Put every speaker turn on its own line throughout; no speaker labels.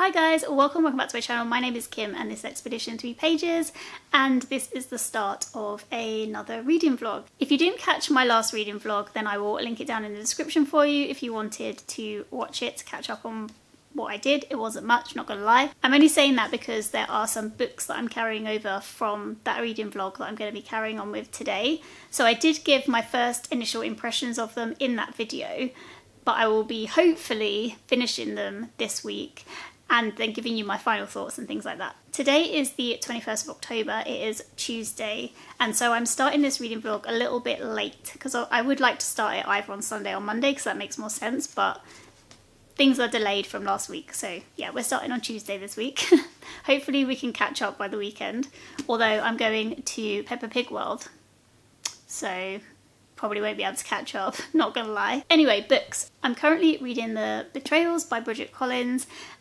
Hi guys, welcome back to my channel. My name is Kim and this is Expedition 3 Pages, and this is the start of another reading vlog. If you didn't catch my last reading vlog, then I will link it down in the description for you if you wanted to watch it to catch up on what I did. It wasn't much, not gonna lie. I'm only saying that because there are some books that I'm carrying over from that reading vlog that I'm going to be carrying on with today. So I did give my first initial impressions of them in that video, but I will be hopefully finishing them this week and then giving you my final thoughts and things like that. Today is the 21st of October, it is Tuesday, and so I'm starting this reading vlog a little bit late because I would like to start it either on Sunday or Monday because that makes more sense, but things are delayed from last week, so yeah, we're starting on Tuesday this week. Hopefully we can catch up by the weekend, although I'm going to Peppa Pig World, so probably won't be able to catch up, not gonna lie. Anyway, books. I'm currently reading the Betrayals by Bridget,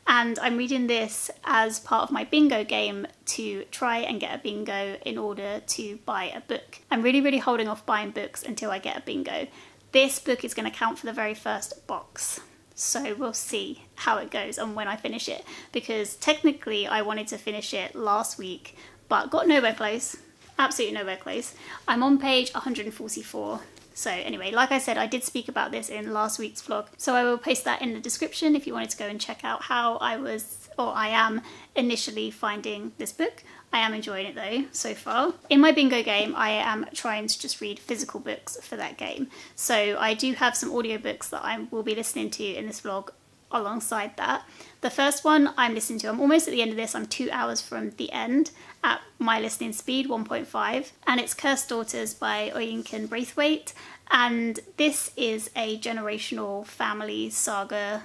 and I'm reading this as part of my bingo game to try and get a bingo in order to buy a book. I'm really holding off buying books until I get a bingo. This book is going to count for the very first box, so we'll see how it goes and when I finish it, because technically I wanted to finish it last week but got nowhere close. Absolutely nowhere close. I'm on page 144. So anyway, like I said, I did speak about this in last week's vlog, so I will paste that in the description if you wanted to go and check out how I am initially finding this book. I am enjoying it though, so far. In my bingo game, I am trying to just read physical books for that game. So I do have some audiobooks that I will be listening to in this vlog alongside that. The first one I'm listening to, I'm almost at the end of this, I'm 2 hours from the end at my listening speed, 1.5, and it's Cursed Daughters by Oyinkan Braithwaite, and this is a generational family saga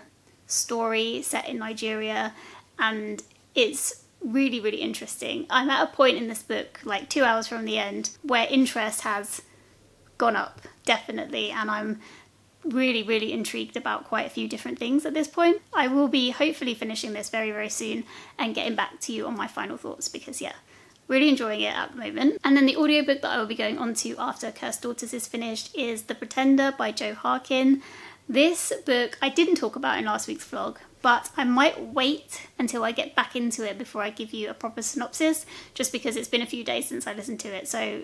story set in Nigeria, and it's really interesting. I'm at a point in this book, like 2 hours from the end, where interest has gone up, definitely, and I'm really intrigued about quite a few different things at this point. I will be hopefully finishing this very soon and getting back to you on my final thoughts, because yeah, really enjoying it at the moment. And then the audiobook that I will be going on to after Cursed Daughters is finished is The Pretender by Jo Harkin. This book I didn't talk about in last week's vlog, but I might wait until I get back into it before I give you a proper synopsis, just because it's been a few days since I listened to it, so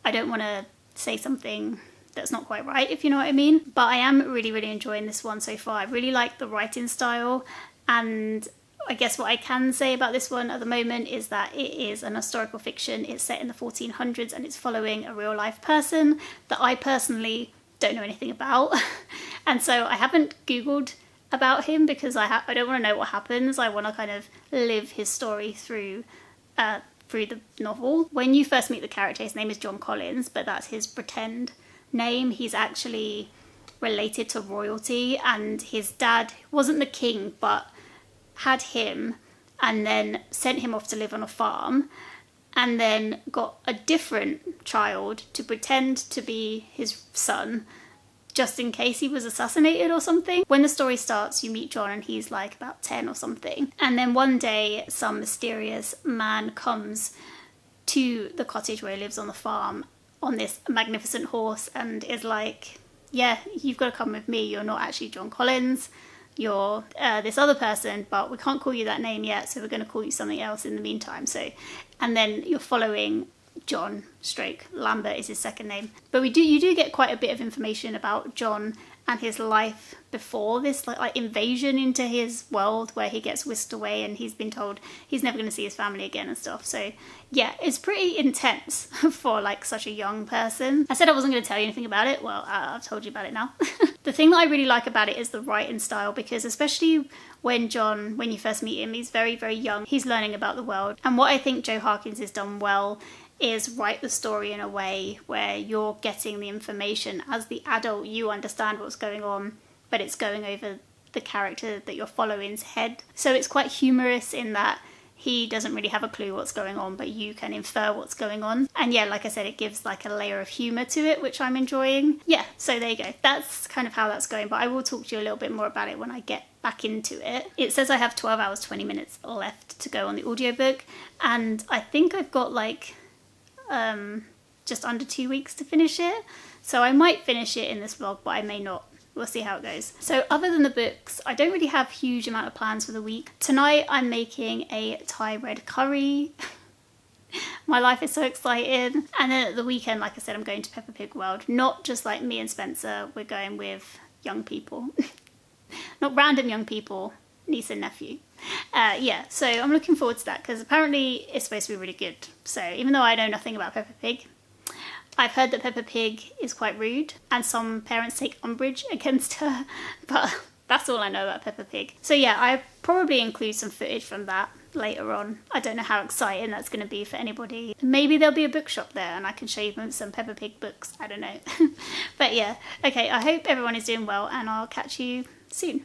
I don't want to say something that's not quite right, if you know what I mean. But I am really enjoying this one so far. I really like the writing style, and I guess what I can say about this one at the moment is that it is an historical fiction. It's set in the 1400s and it's following a real life person that I personally don't know anything about. And so I haven't googled about him because I don't want to know what happens. I want to kind of live his story through the novel. When you first meet the character, his name is John Collins, but that's his pretend name. He's actually related to royalty, and his dad wasn't the king but had him and then sent him off to live on a farm, and then got a different child to pretend to be his son just in case he was assassinated or something. When the story starts, you meet John and he's like about 10 or something, and then one day some mysterious man comes to the cottage where he lives on the farm on this magnificent horse and is like, yeah, you've got to come with me, you're not actually John Collins, you're this other person, but we can't call you that name yet, so we're going to call you something else in the meantime. So, and then you're following John Lambert is his second name. But you do get quite a bit of information about John and his life before this like invasion into his world, where he gets whisked away and he's been told he's never going to see his family again and stuff. So yeah, it's pretty intense for like such a young person. I said I wasn't going to tell you anything about it. Well, I've told you about it now. The thing that I really like about it is the writing style, because especially when you first meet him, he's very young. He's learning about the world. And what I think Jo Harkins has done well is write the story in a way where you're getting the information as the adult. You understand what's going on, but it's going over the character that you're following's head. So it's quite humorous in that he doesn't really have a clue what's going on, but you can infer what's going on. And yeah, like I said, it gives like a layer of humour to it, which I'm enjoying. Yeah, so there you go. That's kind of how that's going, but I will talk to you a little bit more about it when I get back into it. It says I have 12 hours 20 minutes left to go on the audiobook, and I think I've got like just under 2 weeks to finish it, so I might finish it in this vlog, but I may not. we'll see how it goes. So other than the books, I don't really have huge amount of plans for the week. Tonight I'm making a Thai red curry. My life is so exciting. And then at the weekend, like I said, I'm going to Peppa Pig World. Not just like me and Spencer, we're going with young people. Not random young people, niece and nephew. Yeah, so I'm looking forward to that because apparently it's supposed to be really good. So even though I know nothing about Peppa Pig, I've heard that Peppa Pig is quite rude and some parents take umbrage against her, but that's all I know about Peppa Pig. So yeah, I probably include some footage from that later on. I don't know how exciting that's going to be for anybody. Maybe there'll be a bookshop there and I can show you some Peppa Pig books. I don't know. But yeah, okay, I hope everyone is doing well and I'll catch you soon.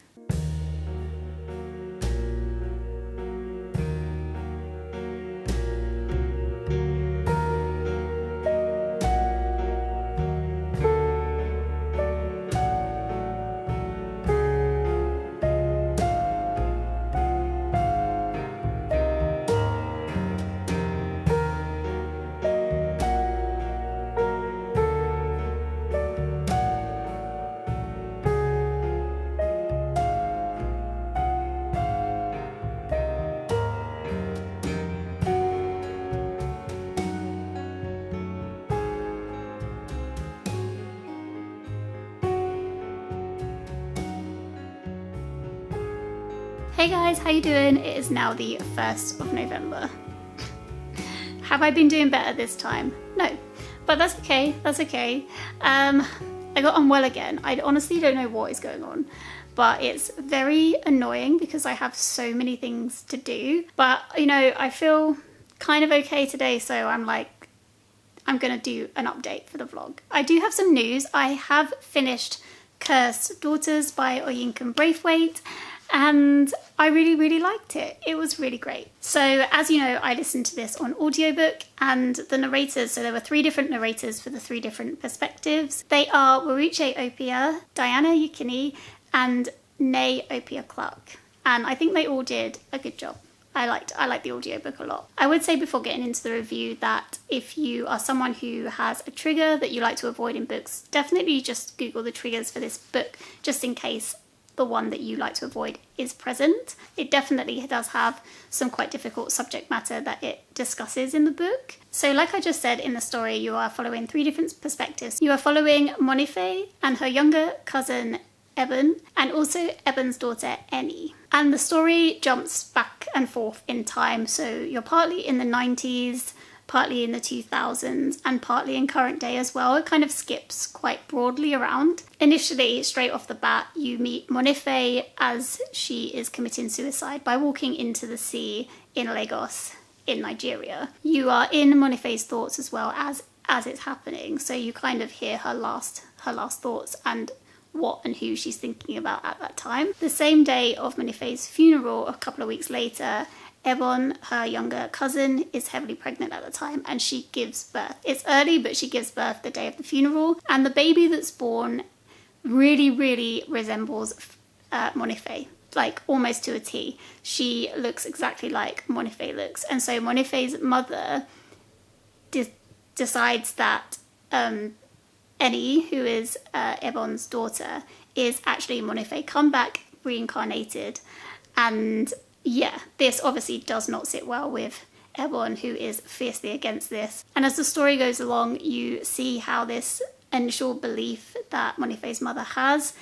Hey guys, how you doing? It is now the 1st of November. Have I been doing better this time? No, but that's okay, that's okay. I got unwell again. I honestly don't know what is going on, but it's very annoying because I have so many things to do. But, you know, I feel kind of okay today, so I'm like, I'm gonna do an update for the vlog. I do have some news. I have finished Cursed Daughters by Oyinkan Braithwaite, and I really liked it. It was really great. So as you know, I listened to this on audiobook, and the narrators, so there were 3 different narrators for the 3 different perspectives. They are Waruche Opia, Diana Yukini, and Nay Opia Clark. And I think they all did a good job. I liked the audiobook a lot. I would say before getting into the review that if you are someone who has a trigger that you like to avoid in books, definitely just Google the triggers for this book, just in case the one that you like to avoid is present. It definitely does have some quite difficult subject matter that it discusses in the book. So like I just said in the story, you are following 3 different perspectives. You are following Monife and her younger cousin Eben, and also Eben's daughter Eni. And the story jumps back and forth in time, so you're partly in the 90s, partly in the 2000s, and partly in current day as well. It kind of skips quite broadly around. Initially, straight off the bat, you meet Monife as she is committing suicide by walking into the sea in Lagos in Nigeria. You are in Monife's thoughts as well as it's happening, so you kind of hear her last thoughts and what and who she's thinking about at that time. The same day of Monife's funeral, a couple of weeks later, Ebon, her younger cousin, is heavily pregnant at the time and she gives birth. It's early, but she gives birth the day of the funeral, and the baby that's born really resembles Monife, like almost to a T. She looks exactly like Monife looks, and so Monife's mother decides that Eni, who is Ebon's daughter, is actually Monife come back reincarnated. And yeah, this obviously does not sit well with Ebon, who is fiercely against this. And as the story goes along, you see how this initial belief that Monife's mother has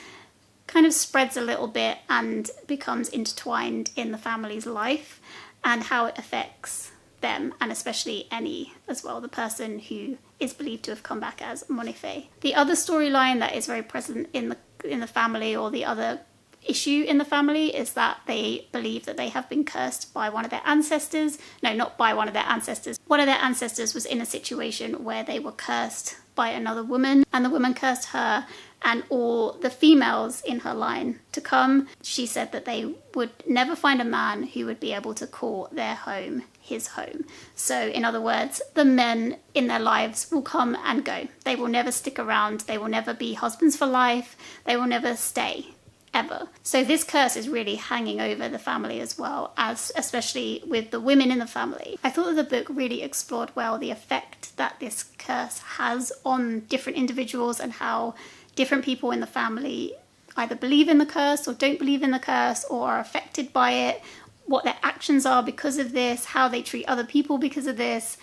kind of spreads a little bit and becomes intertwined in the family's life, and how it affects them, and especially Eni as well, the person who is believed to have come back as Monife. The other storyline that is very present in the family, or the other issue in the family, is that they believe that they have been cursed by one of their ancestors. No, not by one of their ancestors. One of their ancestors was in a situation where they were cursed by another woman, and the woman cursed her and all the females in her line to come. She said that they would never find a man who would be able to call their home his home. So in other words, the men in their lives will come and go. They will never stick around. They will never be husbands for life. They will never stay, ever. So this curse is really hanging over the family as well, as especially with the women in the family. I thought that the book really explored well the effect that this curse has on different individuals and how different people in the family either believe in the curse or don't believe in the curse or are affected by it, what their actions are because of this, how they treat other people because of this,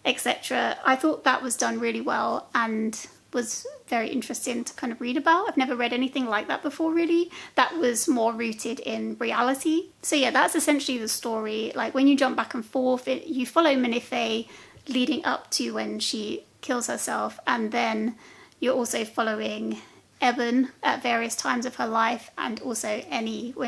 etc. I thought that was done really well and was very interesting to kind of read about. I've never read anything like that before, really. That was more rooted in reality. So yeah, that's essentially the story. Like when you jump back and forth, you follow Manife leading up to when she kills herself, and then you're also following Eben at various times of her life, and also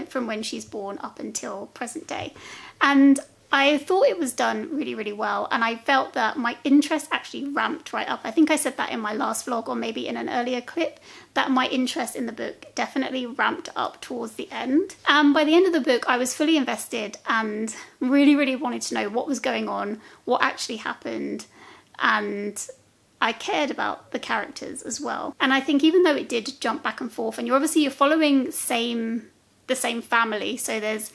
from when she's born up until present day. And I thought it was done really, really well, and I felt that my interest actually ramped right up. I think I said that in my last vlog, or maybe in an earlier clip, that my interest in the book definitely ramped up towards the end. And by the end of the book, I was fully invested and really, really wanted to know what was going on, what actually happened, and I cared about the characters as well. And I think even though it did jump back and forth, and you're following the same family, so there's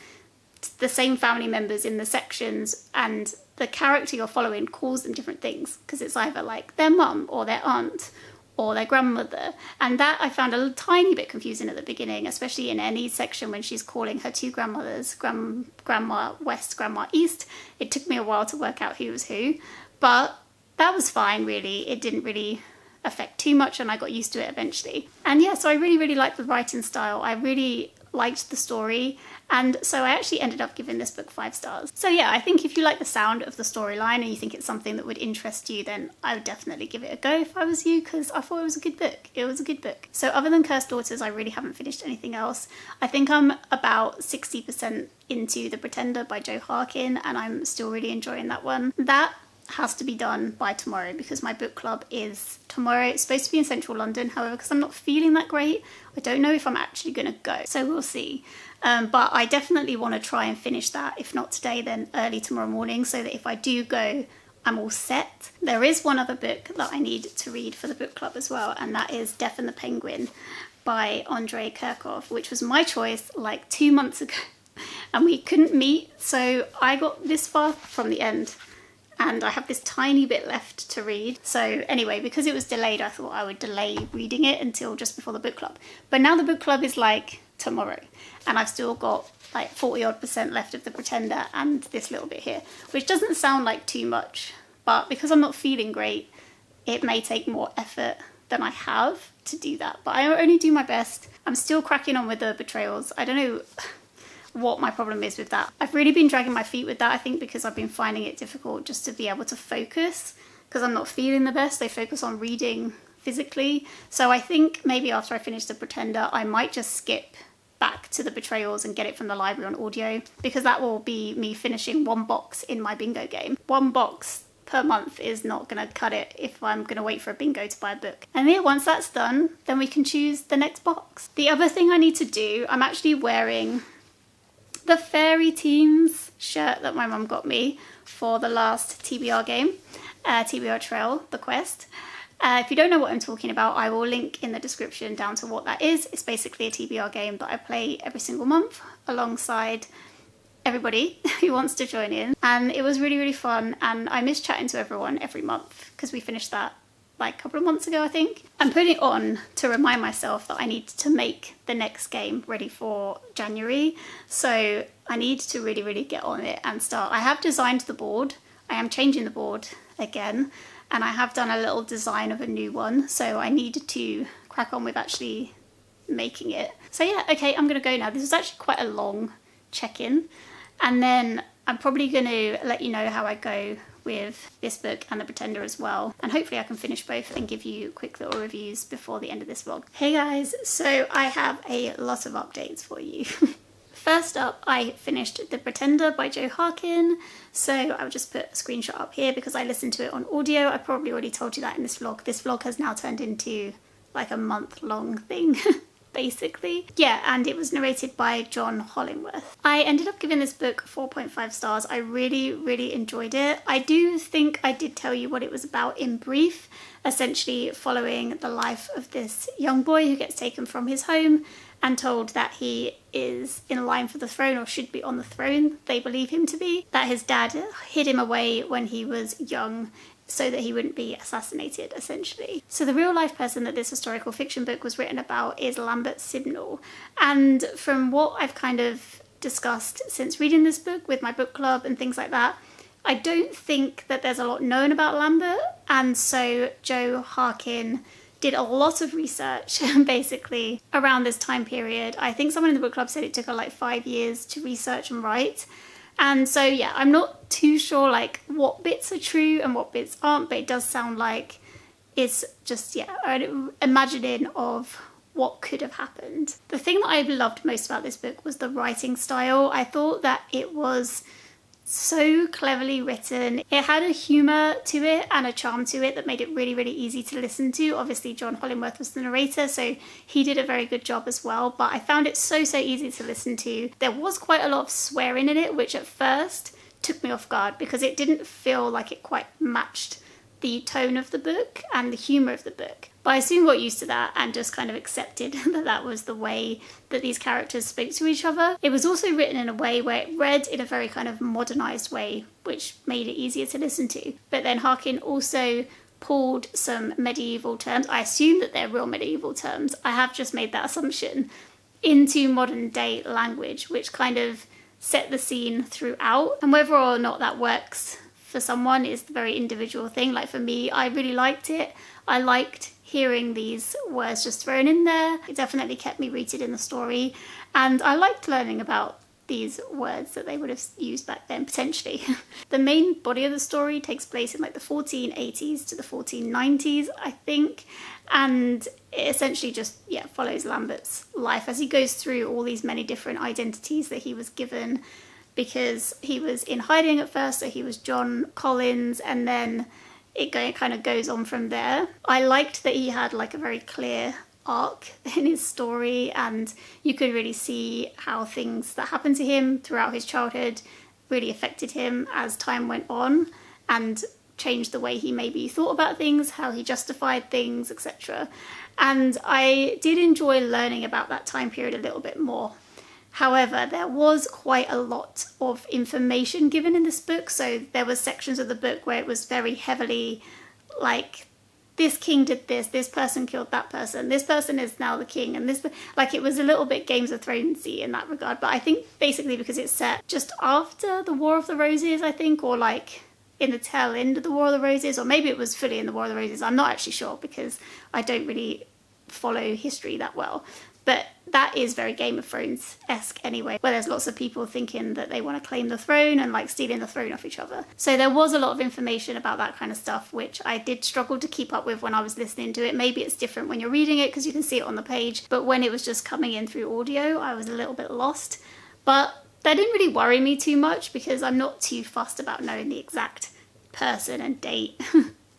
the same family members in the sections, and the character you're following calls them different things because it's either like their mum or their aunt or their grandmother, and that I found a tiny bit confusing at the beginning, especially in Annie's section when she's calling her two grandmothers, Grandma West, Grandma East. It took me a while to work out who was who, but that was fine really. It didn't really affect too much and I got used to it eventually. And yeah, so I really, really liked the writing style. I really liked the story, and so I actually ended up giving this book 5 stars. So yeah, I think if you like the sound of the storyline and you think it's something that would interest you, then I would definitely give it a go if I was you, because I thought it was a good book. It was a good book. So other than Cursed Daughters, I really haven't finished anything else. I think I'm about 60% into The Pretender by Jo Harkin, and I'm still really enjoying that one. That has to be done by tomorrow because my book club is tomorrow. It's supposed to be in central London, however, because I'm not feeling that great, I don't know if I'm actually going to go, so we'll see. But I definitely want to try and finish that, if not today then early tomorrow morning, so that if I do go, I'm all set. There is one other book that I need to read for the book club as well, and that is Death and the Penguin by Andrey Kurkov, which was my choice like 2 months ago and we couldn't meet, so I got this far from the end and I have this tiny bit left to read. So anyway, because it was delayed, I thought I would delay reading it until just before the book club. But now the book club is like tomorrow, and I've still got like 40 odd % left of The Pretender and this little bit here, which doesn't sound like too much, but because I'm not feeling great, it may take more effort than I have to do that. But I only do my best. I'm still cracking on with the Betrayals. I don't know what my problem is with that. I've really been dragging my feet with that, I think, because I've been finding it difficult just to be able to focus because I'm not feeling the best. I focus on reading physically. So I think maybe after I finish The Pretender, I might just skip back to the Betrayals and get it from the library on audio, because that will be me finishing 1 box in my bingo game. 1 box per month is not going to cut it if I'm going to wait for a bingo to buy a book. And yeah, once that's done, then we can choose the next box. The other thing I need to do, I'm actually wearing the Fairy Teams shirt that my mum got me for the last TBR game, TBR Trail, the quest. If you don't know what I'm talking about, I will link in the description down to what that is. It's basically a TBR game that I play every single month alongside everybody who wants to join in. And it was really, really fun, and I miss chatting to everyone every month because we finished that like a couple of months ago, I think. I'm putting it on to remind myself that I need to make the next game ready for January. So I need to really, really get on it and start. I have designed the board. I am changing the board again, and I have done a little design of a new one. So I need to crack on with actually making it. So yeah, okay, I'm gonna go now. This was actually quite a long check-in, and then I'm probably gonna let you know how I go with this book and The Pretender as well, and hopefully I can finish both and give you quick little reviews before the end of this vlog. Hey guys, so I have a lot of updates for you. First up, I finished The Pretender by Jo Harkin, so I'll just put a screenshot up here because I listened to it on audio. I probably already told you that in this vlog. This vlog has now turned into like a month-long thing. Basically. Yeah, and it was narrated by John Hollingworth. I ended up giving this book 4.5 stars. I really, really enjoyed it. I do think I did tell you what it was about in brief, essentially following the life of this young boy who gets taken from his home and told that he is in line for the throne, or should be on the throne, they believe him to be, that his dad hid him away when he was young so that he wouldn't be assassinated, essentially. So the real life person that this historical fiction book was written about is Lambert Simnel. And from what I've kind of discussed since reading this book with my book club and things like that, I don't think that there's a lot known about Lambert. And so Jo Harkin did a lot of research basically around this time period. I think someone in the book club said it took her like 5 years to research and write. And so yeah, I'm not too sure like what bits are true and what bits aren't, but it does sound like it's just, yeah, an imagining of what could have happened. The thing that I loved most about this book was the writing style. I thought that it was so cleverly written. It had a humour to it and a charm to it that made it really, really easy to listen to. Obviously, John Hollingworth was the narrator, so he did a very good job as well, but I found it so easy to listen to. There was quite a lot of swearing in it, which at first took me off guard because it didn't feel like it quite matched the tone of the book and the humour of the book. But I soon got used to that and just kind of accepted that that was the way that these characters spoke to each other. It was also written in a way where it read in a very kind of modernised way, which made it easier to listen to. But then Harkin also pulled some medieval terms, I assume that they're real medieval terms, I have just made that assumption, into modern day language, which kind of set the scene throughout. And whether or not that works for someone is the very individual thing. Like for me, I really liked it. I liked hearing these words just thrown in there. It definitely kept me rooted in the story, and I liked learning about these words that they would have used back then, potentially. The main body of the story takes place in like the 1480s to the 1490s, I think, and it essentially just, yeah, follows Lambert's life as he goes through all these many different identities that he was given, because he was in hiding at first, so he was John Collins, and then it kind of goes on from there. I liked that he had like a very clear arc in his story, and you could really see how things that happened to him throughout his childhood really affected him as time went on and changed the way he maybe thought about things, how he justified things, etc. And I did enjoy learning about that time period a little bit more. However, there was quite a lot of information given in this book, so there were sections of the book where it was very heavily like, this king did this person killed that person, this person is now the king, and this, like, it was a little bit Games of Thronesy in that regard. But I think basically because it's set just after the War of the Roses, I think, or like in the tail end of the War of the Roses, or maybe it was fully in the War of the Roses, I'm not actually sure because I don't really follow history that well. But that is very Game of Thrones-esque anyway, where there's lots of people thinking that they want to claim the throne and like stealing the throne off each other. So there was a lot of information about that kind of stuff, which I did struggle to keep up with when I was listening to it. Maybe it's different when you're reading it because you can see it on the page, but when it was just coming in through audio, I was a little bit lost. But that didn't really worry me too much because I'm not too fussed about knowing the exact person and date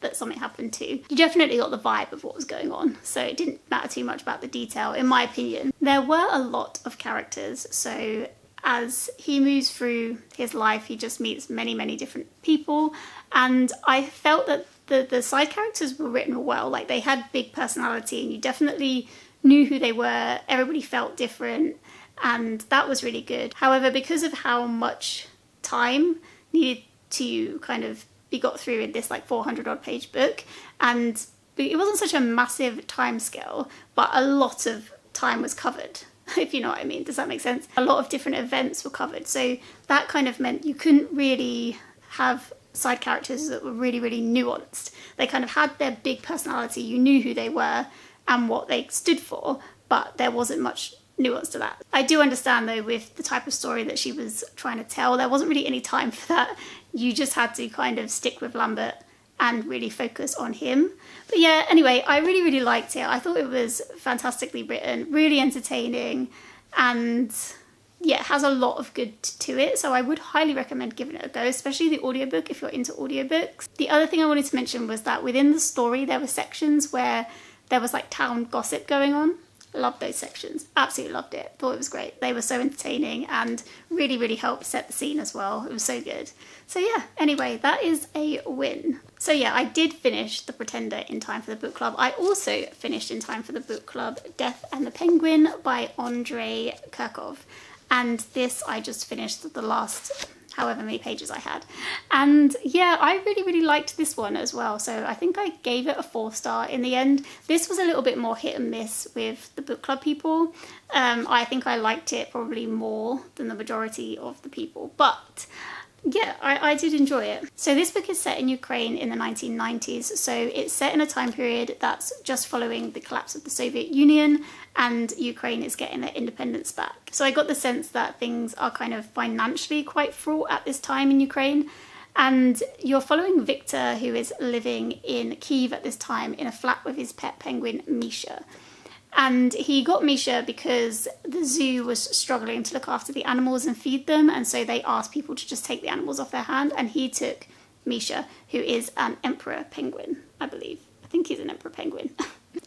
that something happened to. You definitely got the vibe of what was going on, so it didn't matter too much about the detail, in my opinion. There were a lot of characters, so as he moves through his life, he just meets many different people, and I felt that the side characters were written well. Like, they had big personality, and you definitely knew who they were. Everybody felt different, and that was really good. However, because of how much time needed to kind of be got through in this like 400 odd page book, and it wasn't such a massive time scale, but a lot of time was covered, if you know what I mean. Does that make sense? A lot of different events were covered, so that kind of meant you couldn't really have side characters that were really nuanced. They kind of had their big personality, you knew who they were and what they stood for, but there wasn't much nuance to that. I do understand though, with the type of story that she was trying to tell, there wasn't really any time for that. You just had to kind of stick with Lambert and really focus on him. But yeah, anyway, I really liked it. I thought it was fantastically written, really entertaining, and yeah, it has a lot of good to it, so I would highly recommend giving it a go, especially the audiobook if you're into audiobooks. The other thing I wanted to mention was that within the story there were sections where there was like town gossip going on, Loved those sections. Absolutely loved it. Thought it was great. They were so entertaining and really, really helped set the scene as well. It was so good. So yeah, anyway, that is a win. So yeah, I did finish The Pretender in time for the book club. I also finished in time for the book club Death and the Penguin by Andrey Kurkov. And this I just finished the last however many pages I had. And yeah, I really, really liked this one as well. So I think I gave it a 4-star in the end. This was a little bit more hit and miss with the book club people. I think I liked it probably more than the majority of the people, but yeah, I did enjoy it. So this book is set in Ukraine in the 1990s. So it's set in a time period that's just following the collapse of the Soviet Union, and Ukraine is getting their independence back. So I got the sense that things are kind of financially quite fraught at this time in Ukraine. And you're following Victor, who is living in Kyiv at this time in a flat with his pet penguin, Misha. And he got Misha because the zoo was struggling to look after the animals and feed them, and so they asked people to just take the animals off their hand, and he took Misha, who is an emperor penguin, I believe. I think he's an emperor penguin.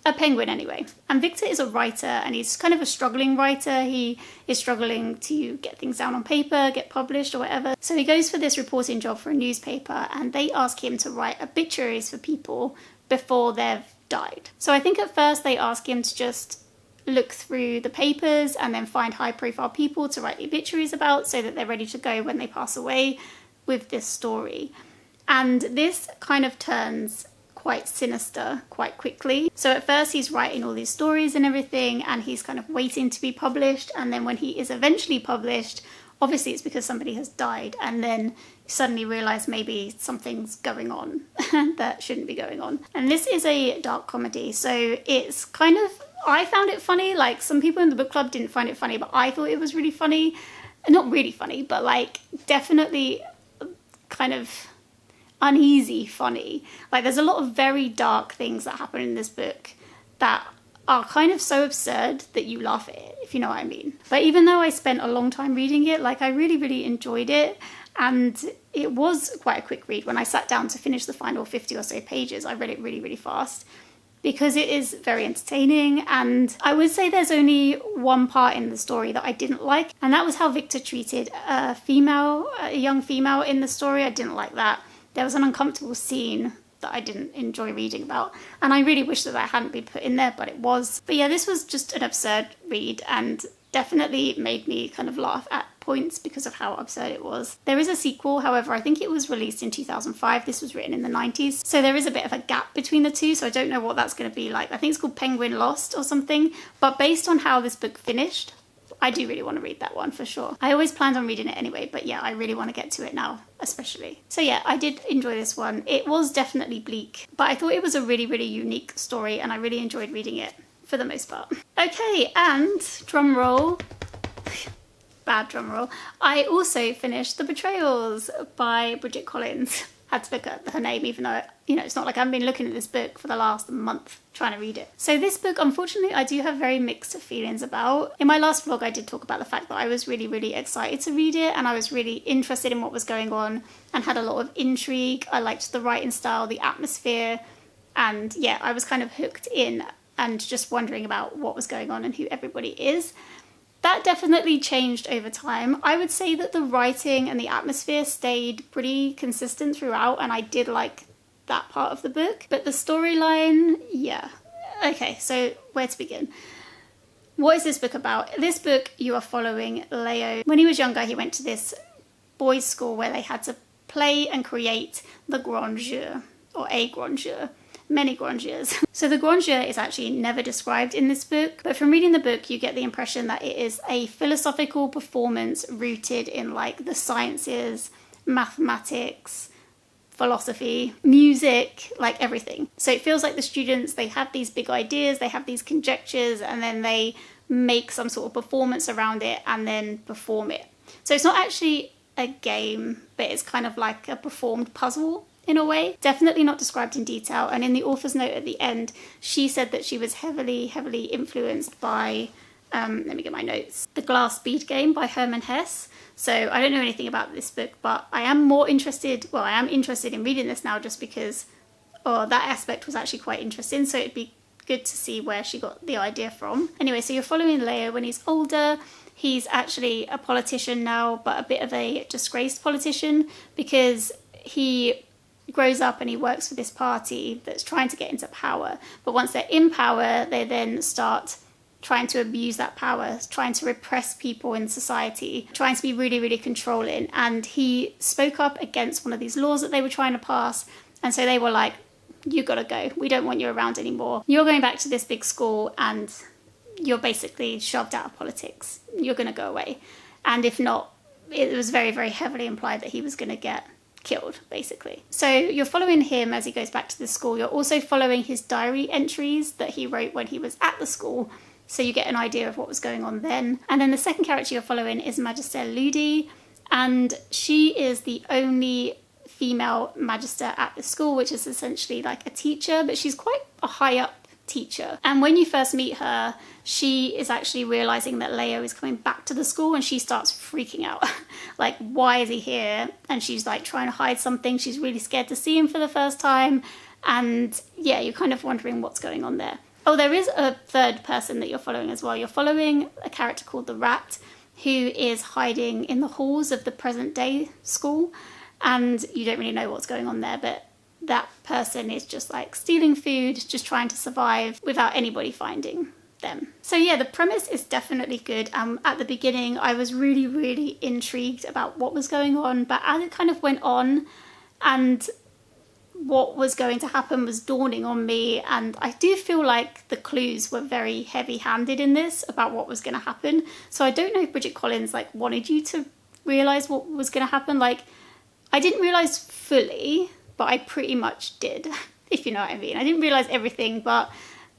A penguin anyway. And Victor is a writer, and he's kind of a struggling writer. He is struggling to get things down on paper, get published or whatever. So he goes for this reporting job for a newspaper, and they ask him to write obituaries for people before they've died. So I think at first they ask him to just look through the papers and then find high profile people to write the obituaries about so that they're ready to go when they pass away with this story. And this kind of turns quite sinister quite quickly. So at first he's writing all these stories and everything, and he's kind of waiting to be published, and then when he is eventually published, obviously it's because somebody has died, and then you suddenly realise maybe something's going on that shouldn't be going on. And this is a dark comedy, so it's kind of, I found it funny. Like, some people in the book club didn't find it funny, but I thought it was really funny. Not really funny, but like definitely kind of uneasy funny. Like, there's a lot of very dark things that happen in this book that are kind of so absurd that you laugh at it, if you know what I mean. But even though I spent a long time reading it, like, I really, really enjoyed it. And it was quite a quick read. When I sat down to finish the final 50 or so pages, I read it really, really fast because it is very entertaining. And I would say there's only one part in the story that I didn't like, and that was how Victor treated a young female in the story. I didn't like that. There was an uncomfortable scene that I didn't enjoy reading about, and I really wish that that hadn't been put in there, but it was. But yeah, this was just an absurd read and definitely made me kind of laugh at points because of how absurd it was. There is a sequel, however, I think it was released in 2005. This was written in the 90s, so there is a bit of a gap between the two, so I don't know what that's going to be like. I think it's called Penguin Lost or something, but based on how this book finished, I do really want to read that one for sure. I always planned on reading it anyway, but yeah, I really want to get to it now, especially. So yeah, I did enjoy this one. It was definitely bleak, but I thought it was a really, really unique story, and I really enjoyed reading it for the most part. Okay, and drum roll, bad drum roll, I also finished The Betrayals by Bridget Collins. Had to look at her name, even though, you know, it's not like I've been looking at this book for the last month trying to read it. So this book, unfortunately, I do have very mixed feelings about. In my last vlog, I did talk about the fact that I was really, really excited to read it, and I was really interested in what was going on and had a lot of intrigue. I liked the writing style, the atmosphere, and yeah, I was kind of hooked in and just wondering about what was going on and who everybody is. That definitely changed over time. I would say that the writing and the atmosphere stayed pretty consistent throughout, and I did like that part of the book. But the storyline, yeah. Okay, so where to begin? What is this book about? This book, you are following Leo. When he was younger, he went to this boys' school where they had to play and create the grand jeu, or a grand jeu. Many grand jeux. So the grand jeu is actually never described in this book, but from reading the book you get the impression that it is a philosophical performance rooted in like the sciences, mathematics, philosophy, music, like everything. So it feels like the students, they have these big ideas, they have these conjectures, and then they make some sort of performance around it and then perform it. So it's not actually a game, but it's kind of like a performed puzzle in a way. Definitely not described in detail, and in the author's note at the end she said that she was heavily influenced by let me get my notes, The Glass Bead Game by Hermann Hesse. So I don't know anything about this book, but I am interested in reading this now just because that aspect was actually quite interesting, so it'd be good to see where she got the idea from. Anyway, so you're following Leo when he's older. He's actually a politician now, but a bit of a disgraced politician, because he grows up and he works for this party that's trying to get into power. But once they're in power, they then start trying to abuse that power, trying to repress people in society, trying to be really, really controlling. And he spoke up against one of these laws that they were trying to pass. And so they were like, you gotta go. We don't want you around anymore. You're going back to this big school and you're basically shoved out of politics. You're gonna go away. And if not, it was very, very heavily implied that he was gonna get killed, basically. So you're following him as he goes back to the school. You're also following his diary entries that he wrote when he was at the school, so you get an idea of what was going on then. And then the second character you're following is Magister Ludi, and she is the only female magister at the school, which is essentially like a teacher, but she's quite a high up teacher. And when you first meet her, she is actually realizing that Leo is coming back to the school, and she starts freaking out. Like, why is he here? And she's like trying to hide something. She's really scared to see him for the first time. And yeah, you're kind of wondering what's going on there. Oh, there is a third person that you're following as well. You're following a character called the Rat, who is hiding in the halls of the present day school. And you don't really know what's going on there, but that person is just like stealing food, just trying to survive without anybody finding them. So yeah, the premise is definitely good. At the beginning, I was really, really intrigued about what was going on, but as it kind of went on and what was going to happen was dawning on me, and I do feel like the clues were very heavy-handed in this about what was going to happen. So I don't know if Bridget Collins like wanted you to realise what was going to happen. Like, I didn't realise fully, but I pretty much did, if you know what I mean. I didn't realise everything, but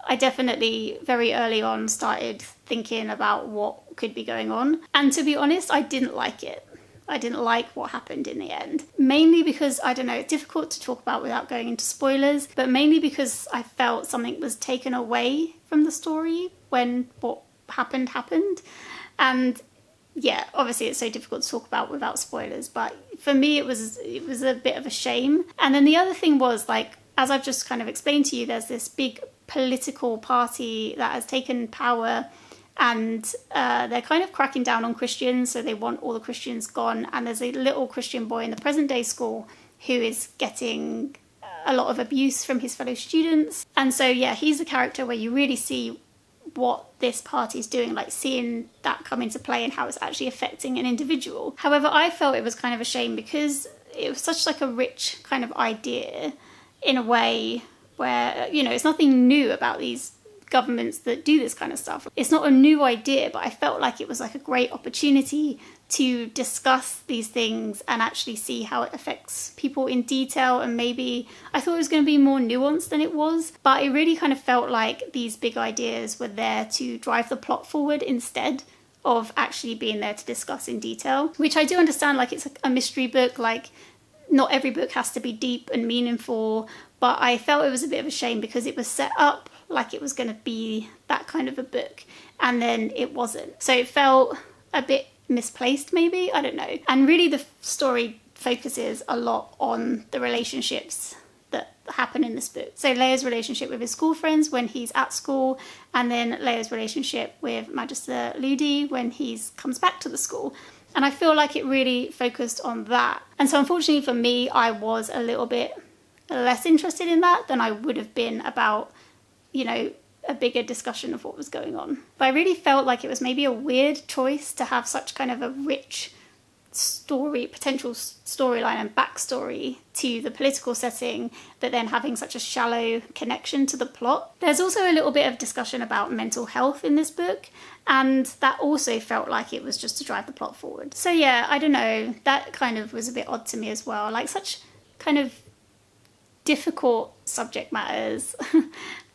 I definitely very early on started thinking about what could be going on. And to be honest, I didn't like it. I didn't like what happened in the end. Mainly because, I don't know, it's difficult to talk about without going into spoilers, but mainly because I felt something was taken away from the story when what happened. And yeah, obviously it's so difficult to talk about without spoilers, but for me it was a bit of a shame. And then the other thing was, like, as I've just kind of explained to you, there's this big political party that has taken power, and they're kind of cracking down on Christians, so they want all the Christians gone. And there's a little Christian boy in the present day school who is getting a lot of abuse from his fellow students. And so yeah, he's a character where you really see what this party is doing, like seeing that come into play and how it's actually affecting an individual. However, I felt it was kind of a shame because it was such like a rich kind of idea in a way where, you know, it's nothing new about these governments that do this kind of stuff. It's not a new idea, but I felt like it was like a great opportunity to discuss these things and actually see how it affects people in detail. And maybe I thought it was going to be more nuanced than it was, but it really kind of felt like these big ideas were there to drive the plot forward instead of actually being there to discuss in detail, which I do understand. Like, it's a mystery book, like not every book has to be deep and meaningful, but I felt it was a bit of a shame because it was set up like it was going to be that kind of a book, and then it wasn't. So it felt a bit misplaced, maybe, I don't know. And really the story focuses a lot on the relationships that happen in this book. So Leo's relationship with his school friends when he's at school, and then Leo's relationship with Magister Ludi when he comes back to the school. And I feel like it really focused on that. And so unfortunately for me, I was a little bit less interested in that than I would have been about, you know, a bigger discussion of what was going on. But I really felt like it was maybe a weird choice to have such kind of a rich potential storyline and backstory to the political setting, but then having such a shallow connection to the plot. There's also a little bit of discussion about mental health in this book, and that also felt like it was just to drive the plot forward. So yeah, I don't know, that kind of was a bit odd to me as well. Like, such kind of difficult subject matters,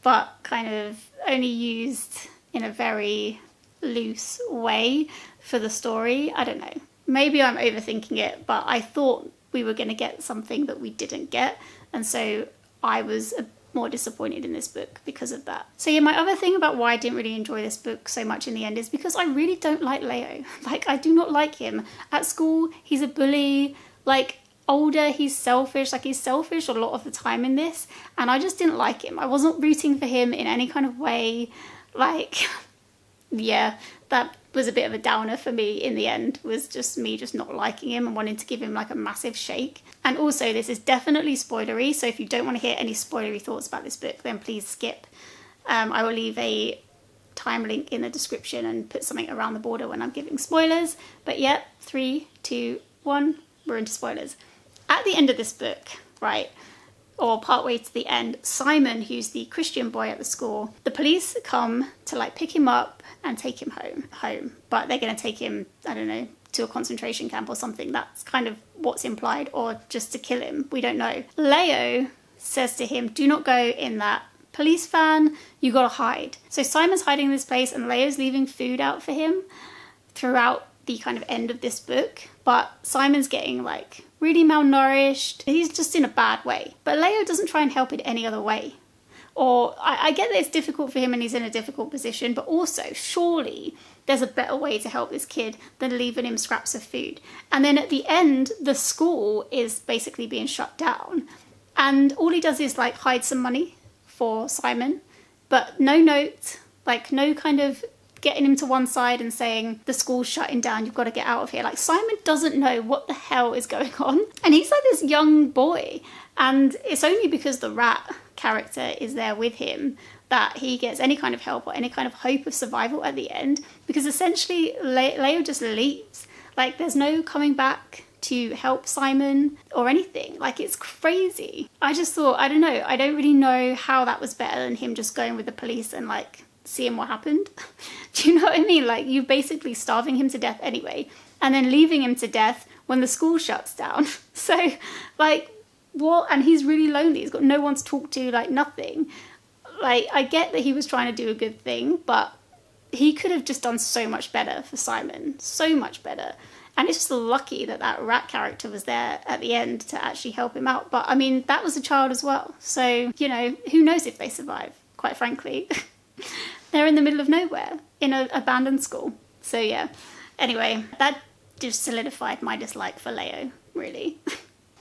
but kind of only used in a very loose way for the story. I don't know. Maybe I'm overthinking it, but I thought we were going to get something that we didn't get. And so I was more disappointed in this book because of that. So yeah, my other thing about why I didn't really enjoy this book so much in the end is because I really don't like Leo. Like, I do not like him. At school, he's a bully. Like, older, he's selfish. Like, he's selfish a lot of the time in this, and I just didn't like him. I wasn't rooting for him in any kind of way. Like, yeah, that was a bit of a downer for me in the end, was just me just not liking him and wanting to give him like a massive shake. And also, this is definitely spoilery, so if you don't want to hear any spoilery thoughts about this book, then please skip. I will leave a time link in the description and put something around the border when I'm giving spoilers. But yeah, 3, 2, 1, we're into spoilers. At the end of this book, right, or partway to the end, Simon, who's the Christian boy at the school, the police come to like pick him up and take him home. But they're going to take him, I don't know, to a concentration camp or something. That's kind of what's implied, or just to kill him. We don't know. Leo says to him, do not go in that police van, you gotta hide. So Simon's hiding in this place, and Leo's leaving food out for him throughout the kind of end of this book. But Simon's getting like really malnourished. He's just in a bad way. But Leo doesn't try and help in any other way. Or I get that it's difficult for him and he's in a difficult position, but also surely there's a better way to help this kid than leaving him scraps of food. And then at the end, the school is basically being shut down, and all he does is like hide some money for Simon, but no note, like no kind of getting him to one side and saying the school's shutting down, you've got to get out of here. Like, Simon doesn't know what the hell is going on, and he's like this young boy, and it's only because the rat character is there with him that he gets any kind of help or any kind of hope of survival at the end, because essentially Leo just leaves. Like, there's no coming back to help Simon or anything. Like, it's crazy. I just thought, I don't know, I don't really know how that was better than him just going with the police and like seeing what happened. Do you know what I mean? Like, you're basically starving him to death anyway, and then leaving him to death when the school shuts down. So like, what? And he's really lonely, he's got no one to talk to, like nothing. Like, I get that he was trying to do a good thing, but he could have just done so much better for Simon, so much better. And it's just lucky that that rat character was there at the end to actually help him out. But I mean, that was a child as well. So, you know, who knows if they survive, quite frankly. They're in the middle of nowhere in an abandoned school. So yeah, anyway, that just solidified my dislike for Leo, really.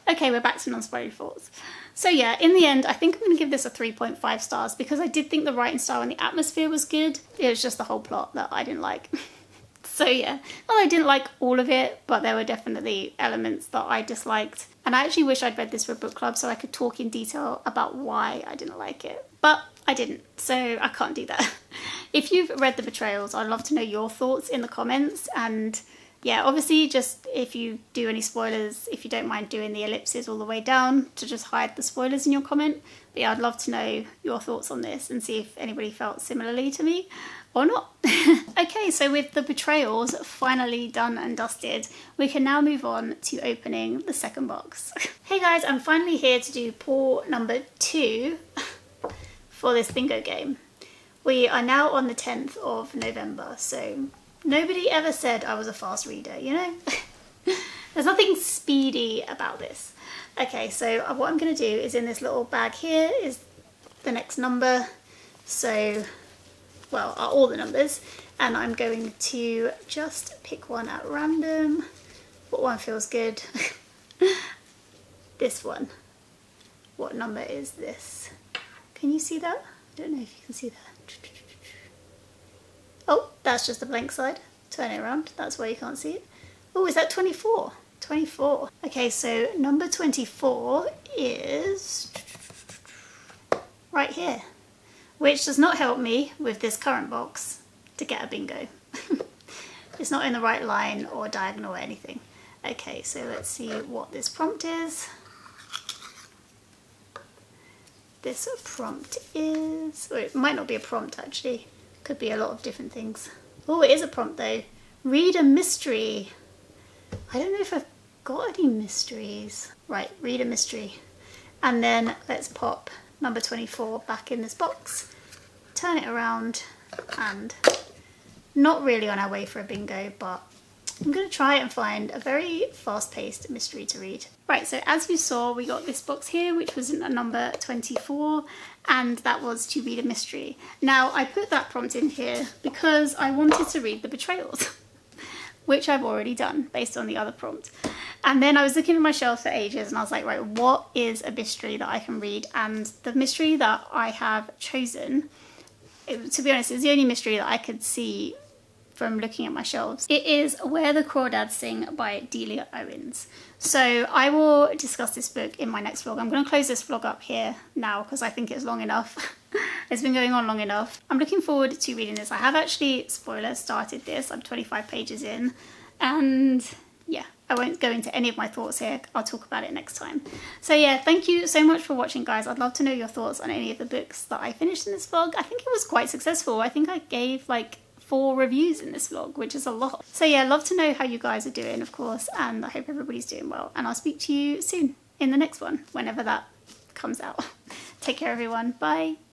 Okay, we're back to non-spoilery thoughts. So yeah, in the end, I think I'm going to give this a 3.5 stars because I did think the writing style and the atmosphere was good. It was just the whole plot that I didn't like. So yeah, well, I didn't like all of it, but there were definitely elements that I disliked. And I actually wish I'd read this for a book club so I could talk in detail about why I didn't like it. But I didn't, so I can't do that. If you've read The Betrayals, I'd love to know your thoughts in the comments. And yeah, obviously, just if you do any spoilers, if you don't mind doing the ellipses all the way down to just hide the spoilers in your comment. But yeah, I'd love to know your thoughts on this and see if anybody felt similarly to me or not. Okay, so with The Betrayals finally done and dusted, we can now move on to opening the second box. Hey guys, I'm finally here to do pour number 2 for this bingo game. We are now on the 10th of November, so nobody ever said I was a fast reader, you know? There's nothing speedy about this. Okay, so what I'm going to do is in this little bag here is the next number. So, well, are all the numbers. And I'm going to just pick one at random. What one feels good? This one. What number is this? Can you see that? I don't know if you can see that. Oh, that's just the blank side. Turn it around. That's why you can't see it. Oh, is that 24? 24. Okay, so number 24 is right here, which does not help me with this current box to get a bingo. It's not in the right line or diagonal or anything. Okay, so let's see what this prompt is. This prompt is, or it might not be a prompt actually, could be a lot of different things. Oh, it is a prompt though. Read a mystery. I don't know if I've got any mysteries. Right, read a mystery. And then let's pop number 24 back in this box, turn it around, and not really on our way for a bingo, but I'm going to try and find a very fast-paced mystery to read. Right, so as you saw, we got this box here, which was in number 24, and that was to read a mystery. Now, I put that prompt in here because I wanted to read The Betrayals, which I've already done based on the other prompt. And then I was looking at my shelf for ages and I was like, right, what is a mystery that I can read? And the mystery that I have chosen, to be honest, is the only mystery that I could see from looking at my shelves. It is Where the Crawdads Sing by Delia Owens. So I will discuss this book in my next vlog. I'm going to close this vlog up here now because I think it's long enough. It's been going on long enough. I'm looking forward to reading this. I have actually, spoiler, started this. I'm 25 pages in. And yeah, I won't go into any of my thoughts here. I'll talk about it next time. So yeah, thank you so much for watching, guys. I'd love to know your thoughts on any of the books that I finished in this vlog. I think it was quite successful. I think I gave like 4 reviews in this vlog, which is a lot. So yeah, love to know how you guys are doing, of course, and I hope everybody's doing well. And I'll speak to you soon in the next one, whenever that comes out. Take care, everyone. Bye.